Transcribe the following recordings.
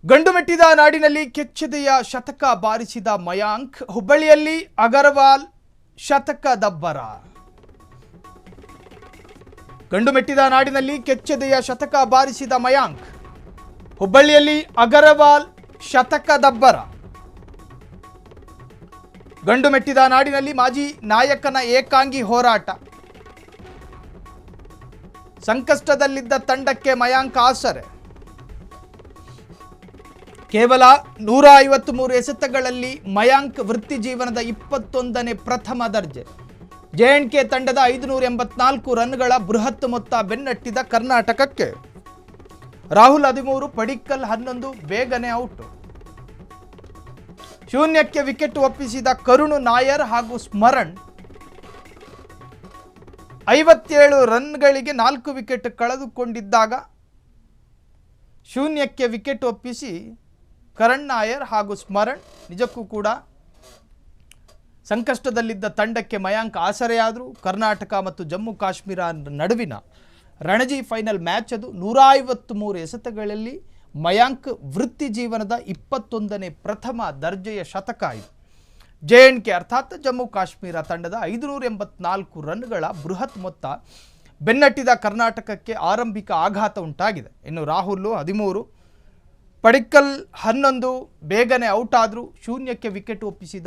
ಗಂಡು ಮೆಟ್ಟಿದ ನಾಡಿನಲ್ಲಿ ಕೆಚ್ಚೆದೆಯ ಶತಕ ಬಾರಿಸಿದ ಮಯಾಂಕ್, ಹುಬ್ಬಳ್ಳಿಯಲ್ಲಿ ಅಗರ್ವಾಲ್ ಶತಕ ದಬ್ಬರ. ಗಂಡು ಮೆಟ್ಟಿದ ನಾಡಿನಲ್ಲಿ ಕೆಚ್ಚೆದೆಯ ಶತಕ ಬಾರಿಸಿದ ಮಯಾಂಕ್, ಹುಬ್ಬಳ್ಳಿಯಲ್ಲಿ ಅಗರ್ವಾಲ್ ಶತಕ ದಬ್ಬರ. ಗಂಡು ಮೆಟ್ಟಿದ ನಾಡಿನಲ್ಲಿ ಮಾಜಿ ನಾಯಕನ ಏಕಾಂಗಿ ಹೋರಾಟ. ಸಂಕಷ್ಟದಲ್ಲಿದ್ದ ತಂಡಕ್ಕೆ ಮಯಾಂಕ್ ಆಸರೆ. ಕೇವಲ 153 ಎಸೆತಗಳಲ್ಲಿ ಮಯಾಂಕ್ ವೃತ್ತಿ ಜೀವನದ 21ನೇ ಪ್ರಥಮ ದರ್ಜೆ. ಜೆಎಂಡ್ಕೆ ತಂಡದ 584 ರನ್ಗಳ ಬೃಹತ್ ಮೊತ್ತ ಬೆನ್ನಟ್ಟಿದ ಕರ್ನಾಟಕಕ್ಕೆ. ರಾಹುಲ್ 13, ಪಡಿಕ್ಕಲ್ 11, ಬೇಗನೆ ಔಟ್. ಶೂನ್ಯಕ್ಕೆ ವಿಕೆಟ್ ಒಪ್ಪಿಸಿದ ಕರುಣ್ ನಾಯರ್ ಹಾಗೂ ಸ್ಮರಣ್ 57 ರನ್ಗಳಿಗೆ 4 ವಿಕೆಟ್ ಕಳೆದುಕೊಂಡಿದ್ದಾಗ ಶೂನ್ಯಕ್ಕೆ ವಿಕೆಟ್ ಒಪ್ಪಿಸಿ ಕರಣ್ ನಾಯರ್ ಹಾಗೂ ಸ್ಮರಣ್ ನಿಜಕ್ಕೂ ಕೂಡ ಸಂಕಷ್ಟದಲ್ಲಿದ್ದ ತಂಡಕ್ಕೆ ಮಯಾಂಕ್ ಆಸರೆಯಾದರು. ಕರ್ನಾಟಕ ಮತ್ತು ಜಮ್ಮು ಕಾಶ್ಮೀರ ನಡುವಿನ ರಣಜಿ ಫೈನಲ್ ಮ್ಯಾಚ್ ಅದು. 153 ಎಸೆತಗಳಲ್ಲಿ ಮಯಾಂಕ್ ವೃತ್ತಿ ಜೀವನದ 21ನೇ ಪ್ರಥಮ ದರ್ಜೆಯ ಶತಕ ಇದು. ಜೆಎಂಡ್ಕೆ ಅರ್ಥಾತ್ ಜಮ್ಮು ಕಾಶ್ಮೀರ ತಂಡದ 584 ರನ್ಗಳ ಬೃಹತ್ ಮೊತ್ತ ಬೆನ್ನಟ್ಟಿದ ಕರ್ನಾಟಕಕ್ಕೆ ಆರಂಭಿಕ ಆಘಾತ ಉಂಟಾಗಿದೆ. ಇನ್ನು ರಾಹುಲ್ 13, ಪಡಿಕ್ಕಲ್ 11 ಬೇಗನೆ ಔಟ್ ಆದರು. ಶೂನ್ಯಕ್ಕೆ ವಿಕೆಟ್ ಒಪ್ಪಿಸಿದ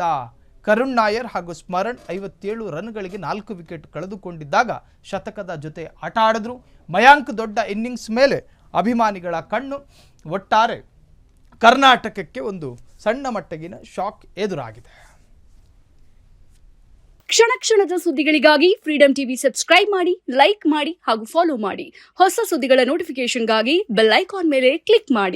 ಕರುಣ್ ನಾಯರ್ ಹಾಗೂ ಸ್ಮರಣ್ 57 ರನ್ಗಳಿಗೆ 4 ವಿಕೆಟ್ ಕಳೆದುಕೊಂಡಿದ್ದಾಗ ಶತಕದ ಜೊತೆ ಆಟ ಆಡಿದ್ರು. ಮಯಾಂಕ್ ದೊಡ್ಡ ಇನ್ನಿಂಗ್ಸ್ ಮೇಲೆ ಅಭಿಮಾನಿಗಳ ಕಣ್ಣು. ಒಟ್ಟಾರೆ ಕರ್ನಾಟಕಕ್ಕೆ ಒಂದು ಸಣ್ಣ ಮಟ್ಟಗಿನ ಶಾಕ್ ಎದುರಾಗಿದೆ. ಕ್ಷಣ ಕ್ಷಣದ ಸುದ್ದಿಗಳಿಗಾಗಿ ಫ್ರೀಡಂ ಟಿವಿ ಸಬ್ಸ್ಕ್ರೈಬ್ ಮಾಡಿ, ಲೈಕ್ ಮಾಡಿ ಹಾಗೂ ಫಾಲೋ ಮಾಡಿ. ಹೊಸ ಸುದ್ದಿಗಳ ನೋಟಿಫಿಕೇಶನ್ಗಾಗಿ ಬೆಲ್ ಐಕಾನ್ ಮೇಲೆ ಕ್ಲಿಕ್ ಮಾಡಿ.